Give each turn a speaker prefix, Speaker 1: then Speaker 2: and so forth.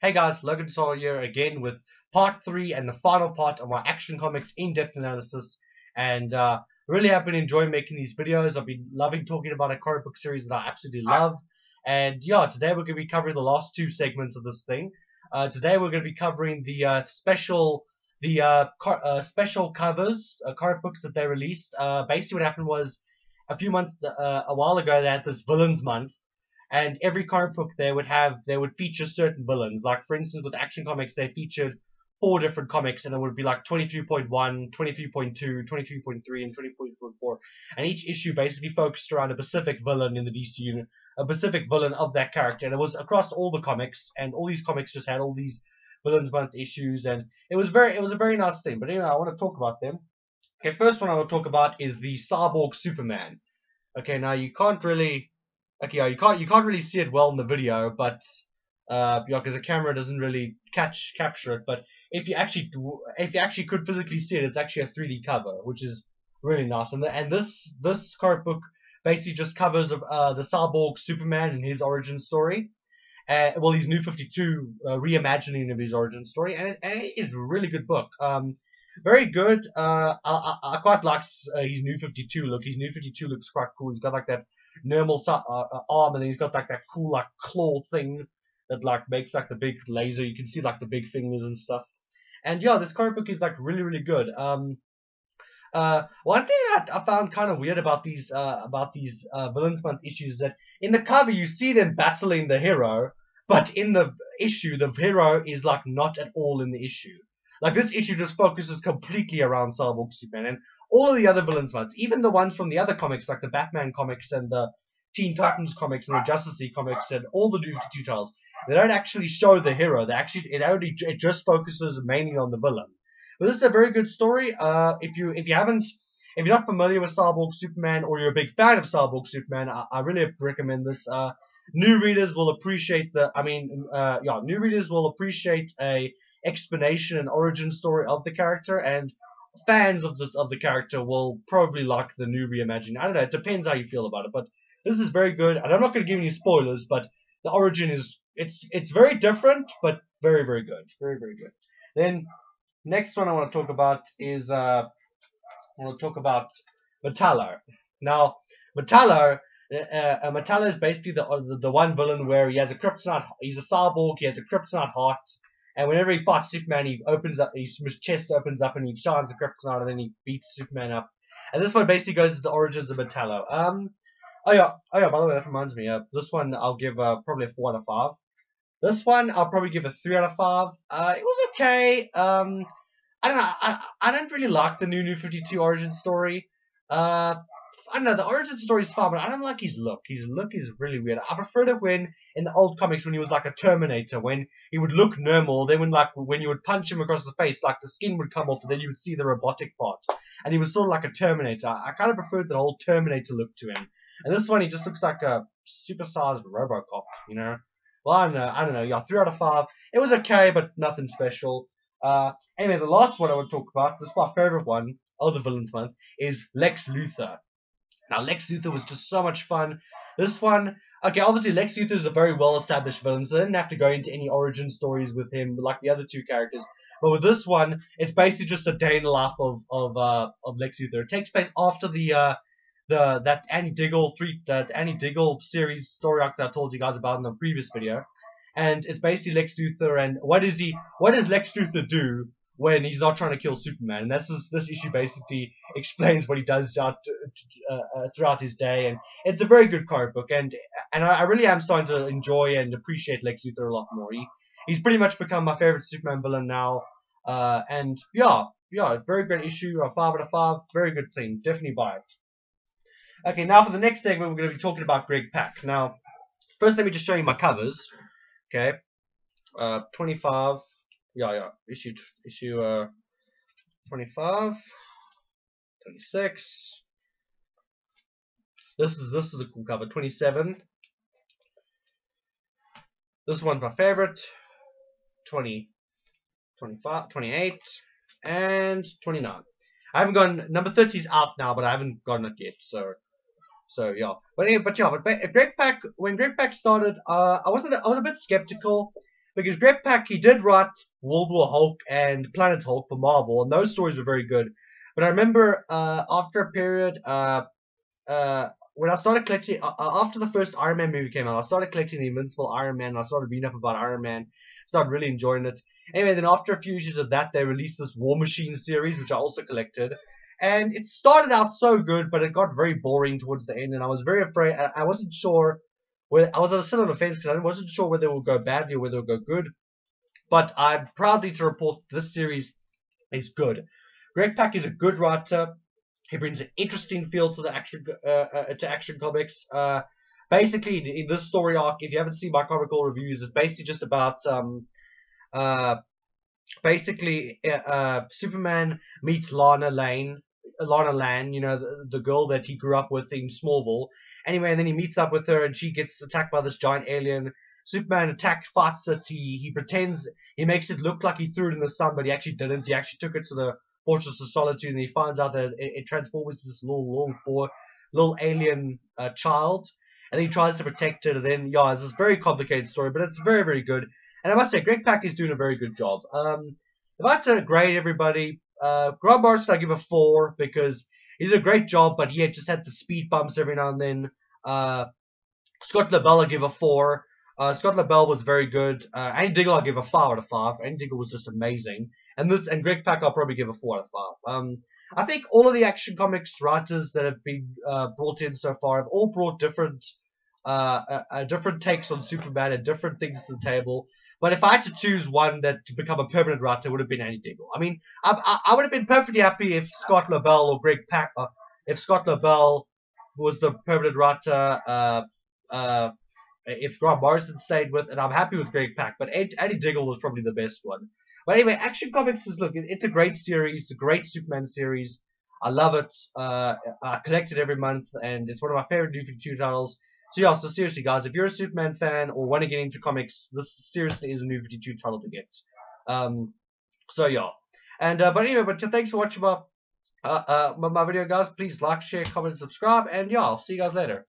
Speaker 1: Hey guys, Logan Solo here again with part 3 and the final part of my Action Comics in-depth analysis. And really have been enjoying making these videos. I've been loving talking about a comic book series that I absolutely love. And yeah, today we're going to be covering the last two segments of this thing. Today we're going to be covering the special covers, comic books that they released. Basically what happened was a while ago they had this Villains Month. And every comic book they would feature certain villains. Like for instance, with Action Comics, they featured 4 different comics, and it would be like 23.1, 23.2, 23.3, and 20.4. And each issue basically focused around a specific villain in the DC unit, a specific villain of that character, and it was across all the comics. And all these comics just had all these Villains Month issues, and it was a very nice thing. But anyway, I want to talk about them. Okay, first one I want to talk about is the Cyborg Superman. Okay, now you can't really. Okay, yeah, you can't really see it well in the video, but yeah, because the camera doesn't really capture it. But if you actually could physically see it, it's actually a 3D cover, which is really nice. And this comic book basically just covers the Cyborg Superman and his origin story. Well, his New 52 reimagining of his origin story, and it is a really good book. Very good. I quite like his New 52 look. His New 52 looks quite cool. He's got like that normal arm, and then he's got like that cool like claw thing that like makes like the big laser. You can see like the big fingers and stuff. And yeah, this comic book is like really good. One thing I found kind of weird about these Villains Month issues is that in the cover you see them battling the hero, but in the issue the hero is like not at all in the issue. Like this issue just focuses completely around Cyborg Superman, and all of the other Villains Months, even the ones from the other comics like the Batman comics and the Teen Titans comics and the Justice League comics and all the New 52 titles, they don't actually show the hero. It just focuses mainly on the villain. But this is a very good story. If you're not familiar with Cyborg Superman, or you're a big fan of Cyborg Superman, I really recommend this. New readers will appreciate new readers will appreciate a explanation and origin story of the character, and fans of the character will probably like the new reimagining. I don't know, it depends how you feel about it, but this is very good, and I'm not going to give any spoilers, but the origin is it's very different, but very good, very good. Then next one I want to talk about is Metallo. Now Metallo is basically the one villain where he has a kryptonite. He's a cyborg. He has a kryptonite heart. And whenever he fights Superman, his chest opens up and he shines the kryptonite, and then he beats Superman up. And this one basically goes to the origins of Metallo. By the way, that reminds me. This one I'll give probably a 4 out of 5. This one I'll probably give a 3 out of 5. It was okay. I don't know. I don't really like the New 52 origin story. I don't know, the origin story is fine, but I don't like his look. His look is really weird. I preferred it when, in the old comics, when he was like a Terminator, when he would look normal, then when you would punch him across the face, like the skin would come off, and then you would see the robotic part. And he was sort of like a Terminator. I kind of preferred the whole Terminator look to him. And this one, he just looks like a supersized Robocop, you know? Well, I don't know, yeah, 3 out of 5. It was okay, but nothing special. Anyway, the last one I want to talk about, this is my favorite one of the Villains Month, is Lex Luthor. Now, Lex Luthor was just so much fun. This one, okay, obviously Lex Luthor is a very well-established villain, so they didn't have to go into any origin stories with him like the other two characters. But with this one, it's basically just a day in the life of Lex Luthor. It takes place after that Annie Diggle series story arc that I told you guys about in the previous video, and it's basically Lex Luthor, and what does Lex Luthor do when he's not trying to kill Superman? And this issue basically explains what he does throughout his day, and it's a very good comic book, and I really am starting to enjoy and appreciate Lex Luthor a lot more. He's pretty much become my favorite Superman villain now, and yeah, it's a very great issue, a 5 out of 5, very good thing, definitely buy it. Okay, now for the next segment, we're going to be talking about Greg Pak. Now, first let me just show you my covers. Okay, 25. Issue 25, 26. This is a cool cover. 27. This one's my favorite. 20, 25, 28, and 29. I haven't gone. Number 30 is out now, but I haven't gotten it yet. So yeah. But Greg Pak, when Greg Pak started, I was a bit skeptical. because Greg Pak, he did write World War Hulk and Planet Hulk for Marvel, and those stories were very good. But I remember after a period, when I started collecting, after the first Iron Man movie came out, I started collecting the Invincible Iron Man, and I started reading up about Iron Man, started really enjoying it. Anyway, then after a few issues of that, they released this War Machine series, which I also collected. And it started out so good, but it got very boring towards the end, and I was very afraid. I wasn't sure where I was still on the fence because I wasn't sure whether it would go badly or whether it would go good. But I'm proudly to report this series is good. Greg Pak is a good writer. He brings an interesting feel to the action comics. Basically, in this story arc, if you haven't seen my comical reviews, it's basically just about Superman meets Lana Lang, you know, the girl that he grew up with in Smallville. Anyway, and then he meets up with her, and she gets attacked by this giant alien. Superman fights it. He pretends, he makes it look like he threw it in the sun, but he actually didn't. He actually took it to the Fortress of Solitude, and he finds out that it transforms into this little alien child, and he tries to protect it. And then, yeah, it's this very complicated story, but it's very, very good. And I must say, Greg Pak is doing a very good job. If I had to grade everybody, Grant Morrison I give a 4 because he did a great job, but he just had the speed bumps every now and then. Scott Lobdell I give a 4. Scott Lobdell was very good. Andy Diggle I'll give a 5 out of 5. Andy Diggle was just amazing. And Greg Pak I'll probably give a 4 out of 5. I think all of the Action Comics writers that have been brought in so far have all brought different takes on Superman and different things to the table. But if I had to choose one that to become a permanent writer, it would have been Andy Diggle. I mean, I would have been perfectly happy if Scott Lobdell or Greg Pak, if Scott Lobdell was the permanent writer, if Grant Morrison stayed with, and I'm happy with Greg Pak, but Andy Diggle was probably the best one. But anyway, Action Comics it's a great series, it's a great Superman series. I love it. I collect it every month, and it's one of my favorite New 52 titles. So yeah, so seriously guys, if you're a Superman fan or want to get into comics, this seriously is a New 52 title to get. So yeah. And but anyway, thanks for watching my video guys. Please like, share, comment, and subscribe, and yeah, I'll see you guys later.